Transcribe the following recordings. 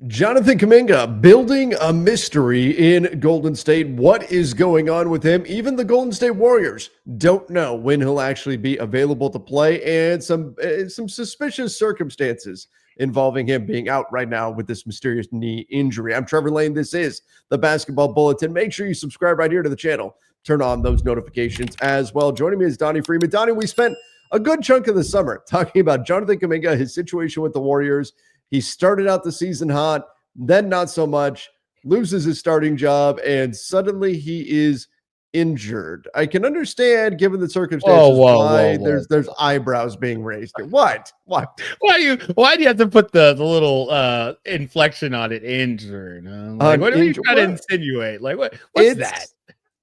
Jonathan Kuminga building a mystery in Golden State. What is going on with him? Even the Golden State Warriors don't know when he'll actually be available to play, and some suspicious circumstances involving him being out right now with this mysterious knee injury. I'm Trevor Lane. This is the Basketball Bulletin. Make sure you subscribe right here to the channel. Turn on those notifications as well. Joining me is Donnie Freeman. Donnie, we spent a good chunk of the summer talking about Jonathan Kuminga, his situation with the Warriors. He started out the season hot, then not so much, loses his starting job, and suddenly he is injured. I can understand, given the circumstances, why there's eyebrows being raised here. What? Why do you have to put the little inflection on it? Injured? Like, what are you trying to insinuate? Like, what's that?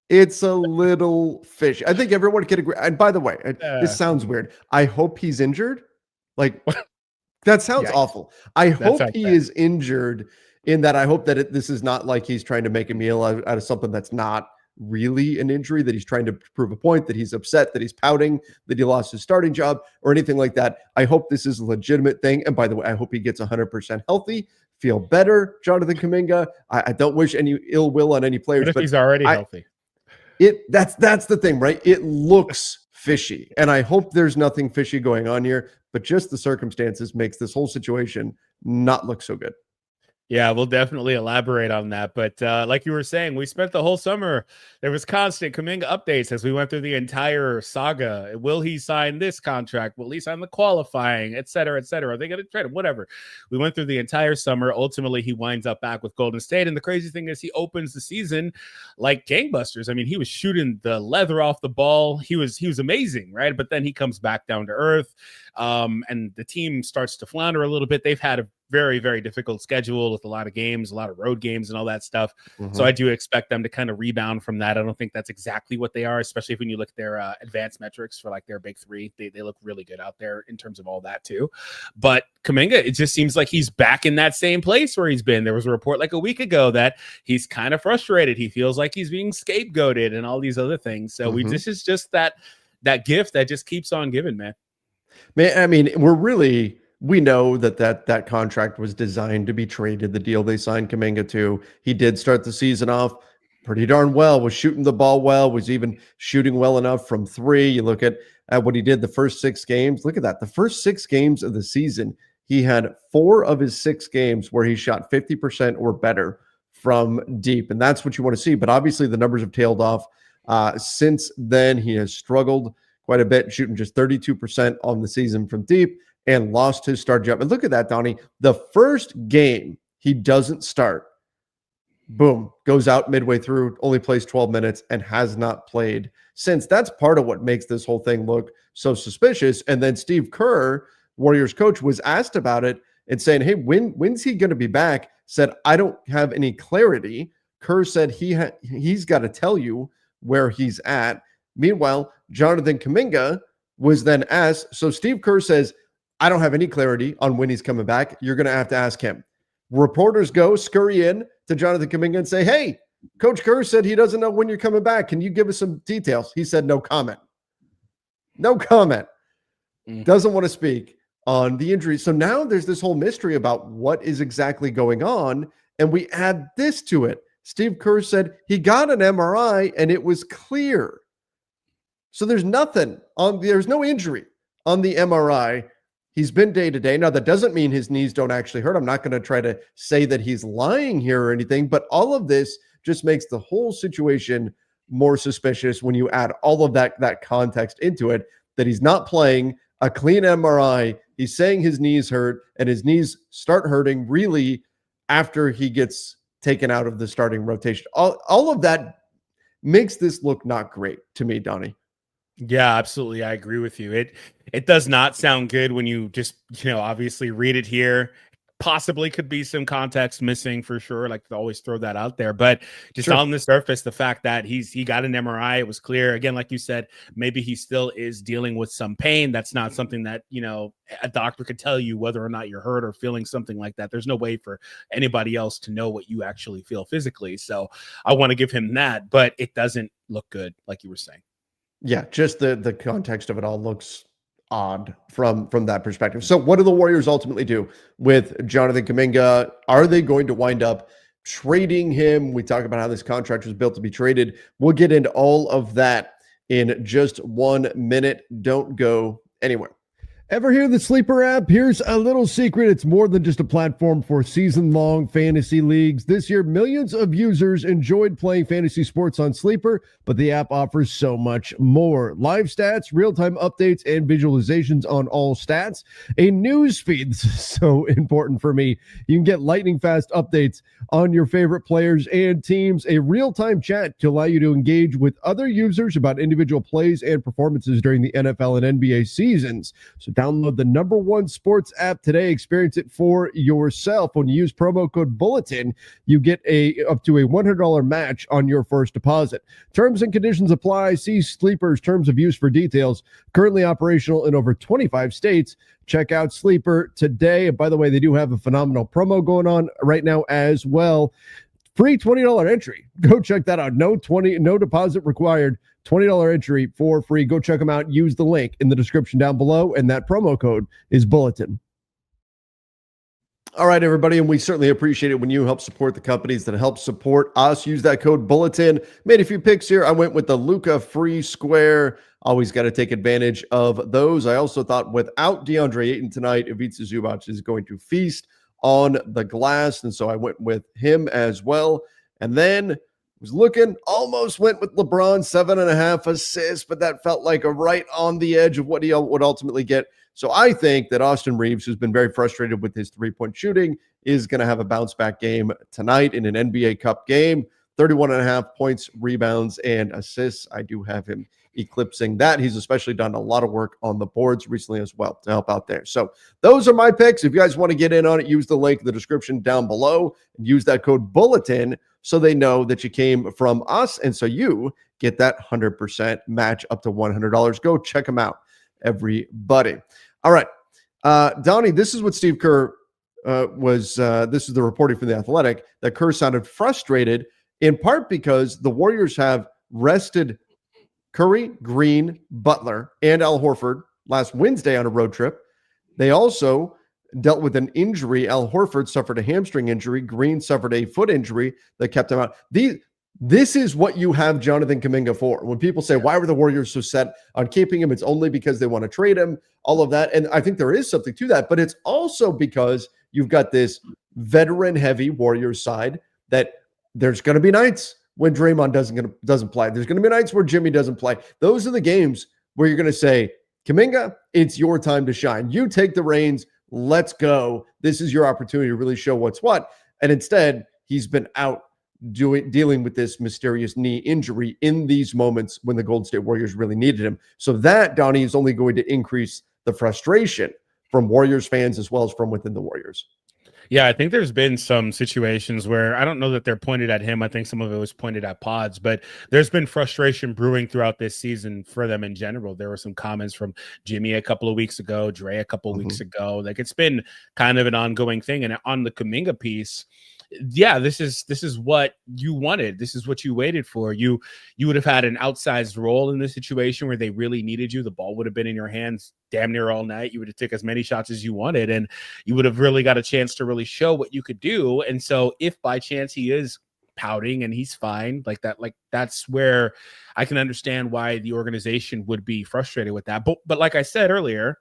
It's a little fishy. I think everyone can agree. And by the way, this sounds weird. I hope he's injured. Like. That sounds awful. I hope he is injured in that. I hope that this is not like he's trying to make a meal out of something that's not really an injury, that he's trying to prove a point, that he's upset, that he's pouting, that he lost his starting job or anything like that. I hope this is a legitimate thing. And by the way, I hope he gets 100% healthy, feel better, Jonathan Kuminga. I don't wish any ill will on any players. But he's already healthy. That's the thing, right? It looks fishy, and I hope there's nothing fishy going on here, but just the circumstances makes this whole situation not look so good. Yeah, we'll definitely elaborate on that. But like you were saying, we spent the whole summer. There was constant Kuminga updates as we went through the entire saga. Will he sign this contract? Will he sign the qualifying, et cetera, et cetera? Are they going to trade him? Whatever. We went through the entire summer. Ultimately, he winds up back with Golden State. And the crazy thing is he opens the season like gangbusters. I mean, he was shooting the leather off the ball. He was amazing, right? But then he comes back down to earth. And the team starts to flounder a little bit. They've had a very, very difficult schedule with a lot of games, a lot of road games and all that stuff. Mm-hmm. So I do expect them to kind of rebound from that. I don't think that's exactly what they are, especially when you look at their advanced metrics for like their big three. They look really good out there in terms of all that too. But Kuminga, it just seems like he's back in that same place where he's been. There was a report like a week ago that he's kind of frustrated. He feels like he's being scapegoated and all these other things. So this is just that gift that just keeps on giving, man. I mean, we know that contract was designed to be traded. The deal they signed Kuminga to, he did start the season off pretty darn well, was shooting the ball well, was even shooting well enough from three. You look at what he did the first 6 games. Look at that. The first 6 games of the season, he had 4 of his 6 games where he shot 50% or better from deep. And that's what you want to see. But obviously the numbers have tailed off. Since then, he has struggled quite a bit, shooting just 32% on the season from deep, and lost his start job. And look at that, Donnie. The first game he doesn't start, boom, goes out midway through, only plays 12 minutes, and has not played since. That's part of what makes this whole thing look so suspicious. And then Steve Kerr, Warriors coach, was asked about it and saying, hey, when's he going to be back? Said, I don't have any clarity. Kerr said he's got to tell you where he's at. Meanwhile, Jonathan Kuminga was then asked. So Steve Kerr says, I don't have any clarity on when he's coming back. You're going to have to ask him. Reporters scurry in to Jonathan Kuminga and say, hey, Coach Kerr said he doesn't know when you're coming back. Can you give us some details? He said, no comment. No comment. Doesn't want to speak on the injury. So now there's this whole mystery about what is exactly going on. And we add this to it. Steve Kerr said he got an MRI and it was clear. So there's no injury on the MRI. He's been day to day. Now, that doesn't mean his knees don't actually hurt. I'm not going to try to say that he's lying here or anything, but all of this just makes the whole situation more suspicious when you add all of that context into it, that he's not playing, a clean MRI. He's saying his knees hurt, and his knees start hurting really after he gets taken out of the starting rotation. All of that makes this look not great to me, Donnie. Yeah, absolutely. I agree with you. It does not sound good when you just, obviously read it here. Possibly could be some context missing for sure. Like to always throw that out there, but just on the surface, the fact that he got an MRI, it was clear. Again, like you said, maybe he still is dealing with some pain. That's not something that, a doctor could tell you whether or not you're hurt or feeling something like that. There's no way for anybody else to know what you actually feel physically. So I want to give him that, but it doesn't look good, like you were saying. Yeah, just the context of it all looks odd from that perspective. So what do the Warriors ultimately do with Jonathan Kuminga? Are they going to wind up trading him? We talk about how this contract was built to be traded. We'll get into all of that in just 1 minute. Don't go anywhere. Ever hear the Sleeper app? Here's a little secret. It's more than just a platform for season-long fantasy leagues. This year, millions of users enjoyed playing fantasy sports on Sleeper, but the app offers so much more. Live stats, real-time updates, and visualizations on all stats. A news feed, this is so important for me. You can get lightning-fast updates on your favorite players and teams. A real-time chat to allow you to engage with other users about individual plays and performances during the NFL and NBA seasons. So download the #1 sports app today. Experience it for yourself. When you use promo code Bulletin, you get up to a $100 match on your first deposit. Terms and conditions apply. See Sleeper's terms of use for details. Currently operational in over 25 states. Check out Sleeper today. And by the way, they do have a phenomenal promo going on right now as well. Free $20 entry. Go check that out. No deposit required. $20 entry for free. Go check them out. Use the link in the description down below, and that promo code is Bulletin. All right, everybody, and we certainly appreciate it when you help support the companies that help support us. Use that code Bulletin. Made a few picks here. I went with the Luka free square. Always got to take advantage of those. I also thought without DeAndre Ayton tonight, Ivica Zubac is going to feast on the glass, and so I went with him as well. And then almost went with LeBron, 7.5 assists, but that felt like a right on the edge of what he would ultimately get. So I think that Austin Reeves, who's been very frustrated with his three-point shooting, is going to have a bounce-back game tonight in an NBA Cup game. 31.5 points, rebounds, and assists. I do have him eclipsing that. He's especially done a lot of work on the boards recently as well to help out there. So those are my picks. If you guys want to get in on it, use the link in the description down below and use that code Bulletin so they know that you came from us. And so you get that 100% match up to $100. Go check them out, everybody. All right. Donnie, this is what Steve Kerr this is the reporting from The Athletic, that Kerr sounded frustrated in part because the Warriors have rested Curry, Green, Butler, and Al Horford last Wednesday on a road trip. They also dealt with an injury. Al Horford suffered a hamstring injury. Green suffered a foot injury that kept him out. This is what you have Jonathan Kuminga for. When people say, why were the Warriors so set on keeping him? It's only because they want to trade him, all of that. And I think there is something to that, but it's also because you've got this veteran-heavy Warriors side that there's going to be nights when Draymond doesn't play. There's going to be nights where Jimmy doesn't play. Those are the games where you're going to say, Kuminga, it's your time to shine. You take the reins. Let's go. This is your opportunity to really show what's what. And instead, he's been out dealing with this mysterious knee injury in these moments when the Golden State Warriors really needed him. So that, Donnie, is only going to increase the frustration from Warriors fans as well as from within the Warriors. Yeah, I think there's been some situations where I don't know that they're pointed at him. I think some of it was pointed at Pods, but there's been frustration brewing throughout this season for them in general. There were some comments from Jimmy a couple of weeks ago, Dre a couple of weeks ago. Like, it's been kind of an ongoing thing. And on the Kuminga piece, yeah, this is what you wanted. This is what you waited for. You would have had an outsized role in this situation where they really needed you. The ball would have been in your hands damn near all night. You would have taken as many shots as you wanted, and you would have really got a chance to really show what you could do. And so if by chance he is pouting and he's fine like that, like that's where I can understand why the organization would be frustrated with that. But like I said earlier,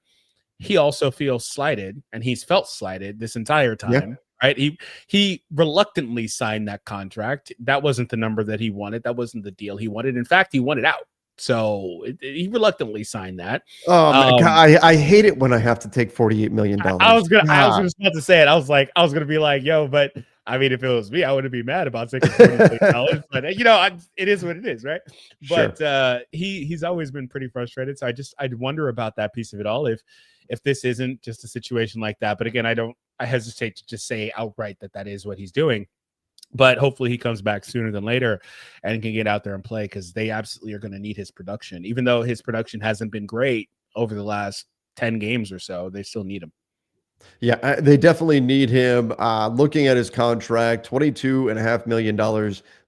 he also feels slighted, and he's felt slighted this entire time. Yeah. Right. He reluctantly signed that contract. That wasn't the number that he wanted. That wasn't the deal he wanted. In fact, he wanted out. So he reluctantly signed that. Oh, I hate it when I have to take $48 million. I was just about to say it. I was going to be like, yo, but I mean, if it was me, I wouldn't be mad about taking $40 million. But it is what it is, right? But sure. He's always been pretty frustrated. So I'd wonder about that piece of it all. If this isn't just a situation like that. But again, I hesitate to just say outright that is what he's doing. But hopefully he comes back sooner than later and can get out there and play, because they absolutely are going to need his production. Even though his production hasn't been great over the last 10 games or so, they still need him. Yeah, they definitely need him. Looking at his contract, $22.5 million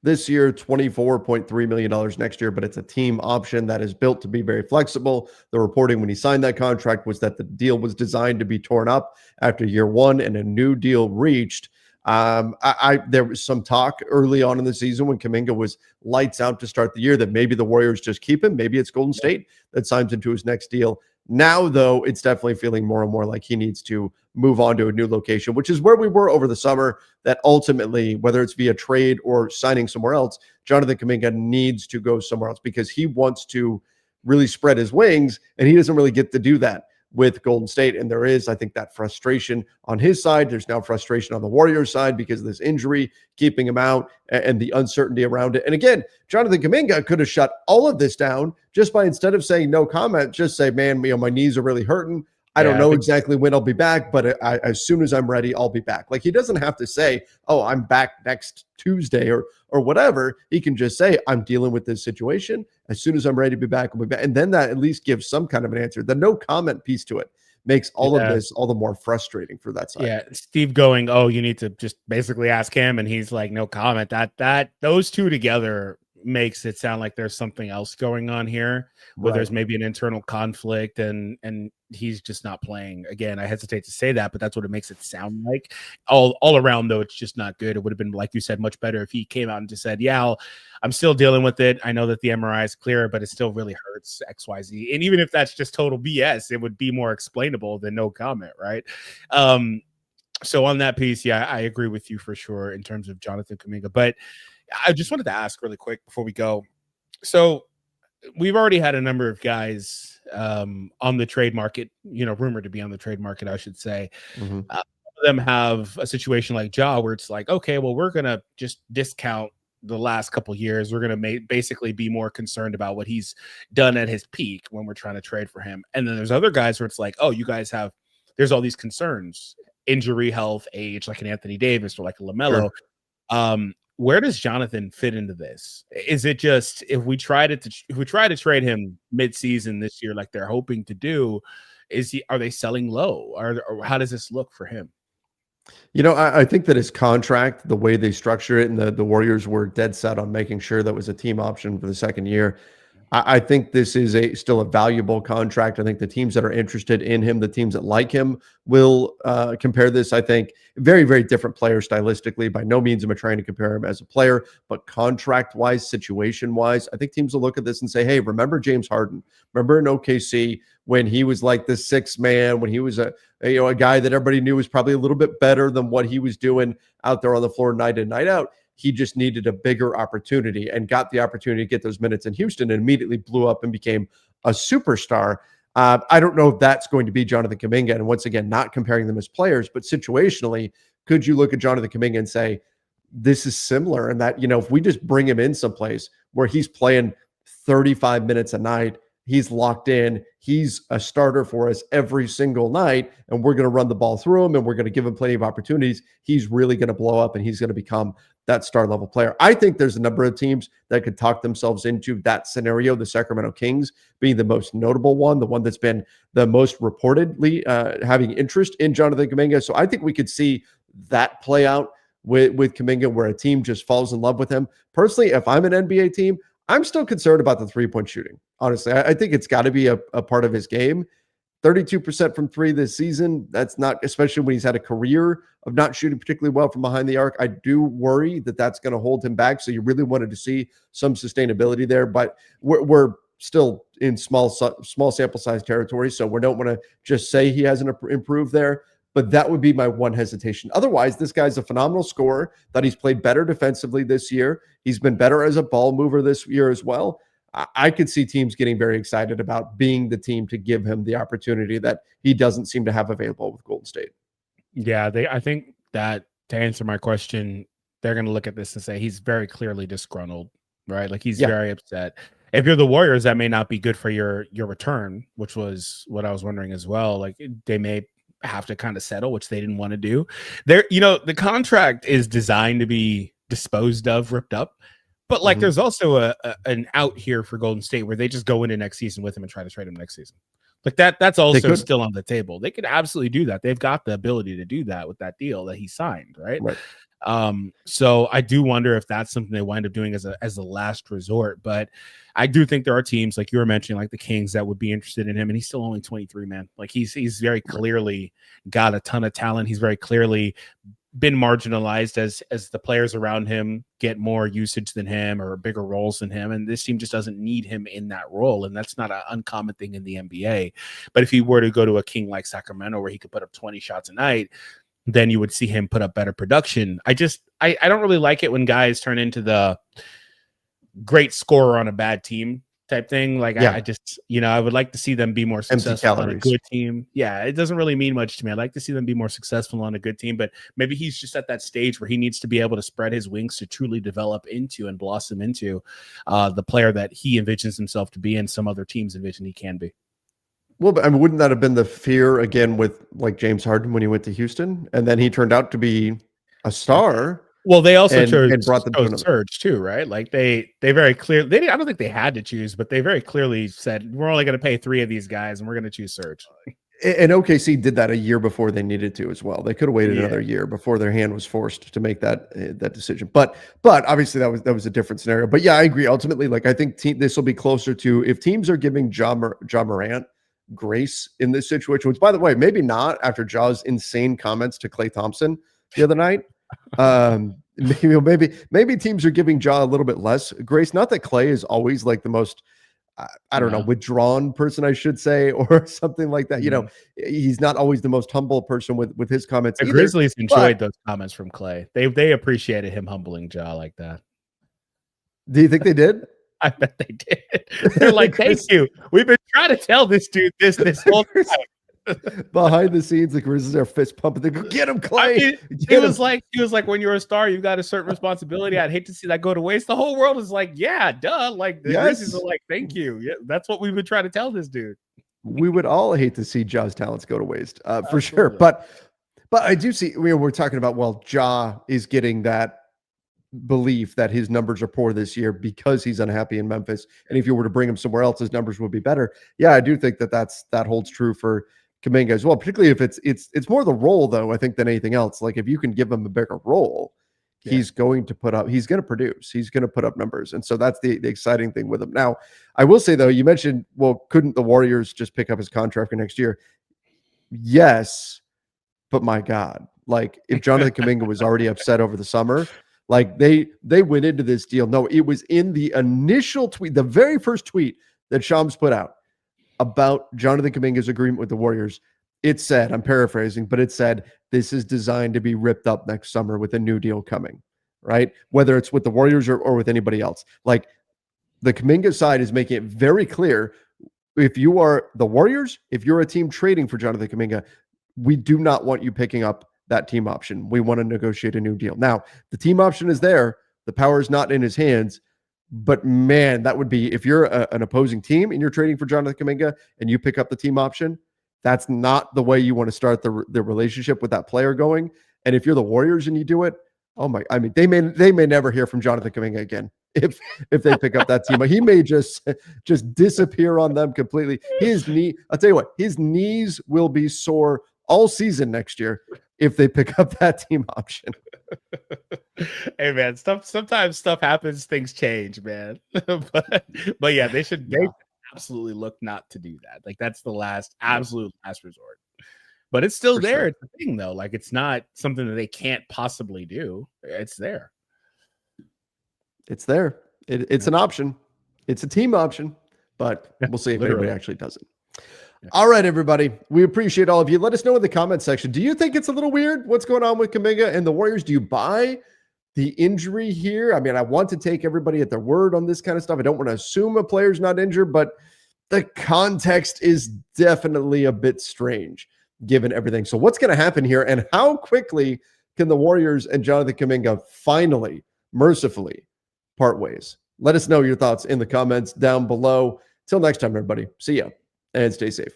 this year, $24.3 million next year, but it's a team option that is built to be very flexible. The reporting when he signed that contract was that the deal was designed to be torn up after year one and a new deal reached. There was some talk early on in the season when Kuminga was lights out to start the year that maybe the Warriors just keep him. Maybe it's Golden State that signs into his next deal. Now, though, it's definitely feeling more and more like he needs to move on to a new location, which is where we were over the summer. That ultimately, whether it's via trade or signing somewhere else, Jonathan Kuminga needs to go somewhere else because he wants to really spread his wings, and he doesn't really get to do that with Golden State. And there is, I think, that frustration on his side. There's now frustration on the Warriors side because of this injury, keeping him out and the uncertainty around it. And again, Jonathan Kuminga could have shut all of this down just by, instead of saying no comment, just say, man, my knees are really hurting. I don't know exactly when I'll be back, but as soon as I'm ready, I'll be back. Like, he doesn't have to say, oh, I'm back next Tuesday or whatever. He can just say, I'm dealing with this situation. As soon as I'm ready to be back, I'll be back. And then that at least gives some kind of an answer. The no comment piece to it makes all of this all the more frustrating for that side. Yeah, Steve going, oh, you need to just basically ask him, and he's like, no comment. That those two together makes it sound like there's something else going on here, where there's maybe an internal conflict, and he's just not playing. Again, I hesitate to say that, but that's what it makes it sound like. All around, though, it's just not good. It would have been, like you said, much better if he came out and just said, yeah, I'm still dealing with it. I know that the MRI is clear, but it still really hurts XYZ. And even if that's just total BS, it would be more explainable than no comment, right? So on that piece, yeah, I agree with you for sure in terms of Jonathan Kuminga. But I just wanted to ask really quick before we go. So we've already had a number of guys on the trade market, rumored to be on the trade market, I should say. Some of them have a situation like Ja, where it's like, okay, well, we're going to just discount the last couple years. We're going to basically be more concerned about what he's done at his peak when we're trying to trade for him. And then there's other guys where it's like, oh, you guys there's all these concerns, injury, health, age, like an Anthony Davis or like a LaMelo. Sure. Where does Jonathan fit into this? Is it just if we try to trade him mid-season this year, like they're hoping to do, are they selling low, or how does this look for him? I think that his contract, the way they structure it, and the Warriors were dead set on making sure that was a team option for the second year. I think this is still a valuable contract. I think the teams that are interested in him, the teams that like him, will compare this. I think very, very different player stylistically. By no means am I trying to compare him as a player, but contract-wise, situation-wise, I think teams will look at this and say, hey, remember James Harden? Remember in OKC when he was like the sixth man, when he was a guy that everybody knew was probably a little bit better than what he was doing out there on the floor night in, night out. He just needed a bigger opportunity and got the opportunity to get those minutes in Houston and immediately blew up and became a superstar. I don't know if that's going to be Jonathan Kuminga. And once again, not comparing them as players, but situationally, could you look at Jonathan Kuminga and say, this is similar? And that, if we just bring him in someplace where he's playing 35 minutes a night, he's locked in, he's a starter for us every single night, and we're going to run the ball through him and we're going to give him plenty of opportunities, he's really going to blow up and he's going to become that star level player. I think there's a number of teams that could talk themselves into that scenario, the Sacramento Kings being the most notable one, the one that's been the most reportedly having interest in Jonathan Kuminga. So I think we could see that play out with Kuminga, where a team just falls in love with him. Personally, if I'm an NBA team, I'm still concerned about the three-point shooting. Honestly, I think it's got to be a part of his game. 32% from three this season. That's not, especially when he's had a career of not shooting particularly well from behind the arc. I do worry that that's going to hold him back. So you really wanted to see some sustainability there, but we're still in small sample size territory. So we don't want to just say he hasn't improved there, but that would be my one hesitation. Otherwise, this guy's a phenomenal scorer. That he's played better defensively this year. He's been better as a ball mover this year as well. I could see teams getting very excited about being the team to give him the opportunity that he doesn't seem to have available with Golden State. Yeah, I think that, to answer my question, they're going to look at this and say he's very clearly disgruntled, right? Like he's very upset. If you're the Warriors, that may not be good for your return, which was what I was wondering as well. Like they may have to kind of settle, which they didn't want to do. The contract is designed to be disposed of, ripped up. But like, there's also an out here for Golden State where they just go into next season with him and try to trade him next season. Like that's also still on the table. They could absolutely do that. They've got the ability to do that with that deal that he signed, right? So I do wonder if that's something they wind up doing as a last resort. But I do think there are teams like you were mentioning, like the Kings, that would be interested in him, and he's still only 23, man. Like he's very clearly got a ton of talent. He's very clearly been marginalized as the players around him get more usage than him or bigger roles than him, and this team just doesn't need him in that role, and that's not an uncommon thing in the NBA. But if he were to go to a king like Sacramento where he could put up 20 shots a night, then you would see him put up better production. I don't really like it when guys turn into the great scorer on a bad team type thing. Like I just, I would like to see them be more successful on a good team. Yeah, it doesn't really mean much to me. I'd like to see them be more successful on a good team, but maybe he's just at that stage where he needs to be able to spread his wings to truly develop into and blossom into the player that he envisions himself to be and some other teams envision he can be. Well, but I mean, wouldn't that have been the fear again with like James Harden when he went to Houston, and then he turned out to be a star? Well, they also chose Serge too, right? Like they very clearly, I don't think they had to choose, but they very clearly said we're only going to pay 3 of these guys, and we're going to choose Serge. And OKC did that a year before they needed to as well. They could have waited another year before their hand was forced to make that decision. But obviously that was a different scenario. But yeah, I agree. Ultimately, like I think this will be closer to if teams are giving Ja Morant grace in this situation, which by the way, maybe not after Ja's insane comments to Klay Thompson the other night. Maybe teams are giving Ja a little bit less grace. Not that Klay is always like the most I don't know, withdrawn person, I should say, or something like that. He's not always the most humble person with his comments. The Grizzlies enjoyed those comments from Klay. They appreciated him humbling Ja like that. Do you think they did? I bet they did. They're like, thank you. We've been trying to tell this dude this whole time. Behind the scenes, the Grizzlies are fist pumping. They go, get him, Klay. I mean, he was like, when you're a star, you've got a certain responsibility. I'd hate to see that go to waste. The whole world is like, yeah, duh. Like the Grizzlies are like, thank you. Yeah, that's what we've been trying to tell this dude. We would all hate to see Ja's talents go to waste, for sure. But I do see. We're talking about Ja is getting that belief that his numbers are poor this year because he's unhappy in Memphis, and if you were to bring him somewhere else, his numbers would be better. Yeah, I do think that holds true for Kuminga as well, particularly if it's more the role though, I think, than anything else. Like if you can give him a bigger role, he's going to produce, he's going to put up numbers. And so that's the exciting thing with him. Now, I will say though, you mentioned, well, couldn't the Warriors just pick up his contract for next year? Yes, but my God, like if Jonathan Kuminga was already upset over the summer, like they went into this deal. No, it was in the initial tweet, the very first tweet that Shams put out about Jonathan Kuminga's agreement with the Warriors. It said, I'm paraphrasing, but it said, this is designed to be ripped up next summer with a new deal coming, right? Whether it's with the Warriors or with anybody else. Like the Kuminga side is making it very clear, if you are the Warriors, if you're a team trading for Jonathan Kuminga, we do not want you picking up that team option. We want to negotiate a new deal. Now, the team option is there. The power is not in his hands. But man, that would be, if you're an opposing team and you're trading for Jonathan Kuminga and you pick up the team option, that's not the way you want to start the relationship with that player going. And if you're the Warriors and you do it, they may never hear from Jonathan Kuminga again if they pick up that team. He may just disappear on them completely. I'll tell you what, his knees will be sore all season next year if they pick up that team option. Hey man, sometimes stuff happens, things change, man. but yeah, they absolutely look not to do that. Like that's the absolute last resort. But it's still there. Sure. It's a thing though. Like it's not something that they can't possibly do. It's there. It's there. It's an option. It's a team option, but we'll see if anybody actually does it. All right, everybody. We appreciate all of you. Let us know in the comment section. Do you think it's a little weird what's going on with Kuminga and the Warriors? Do you buy the injury here? I mean, I want to take everybody at their word on this kind of stuff. I don't want to assume a player's not injured, but the context is definitely a bit strange given everything. So what's going to happen here, and how quickly can the Warriors and Jonathan Kuminga finally, mercifully, part ways? Let us know your thoughts in the comments down below. Till next time, everybody. See ya. And stay safe.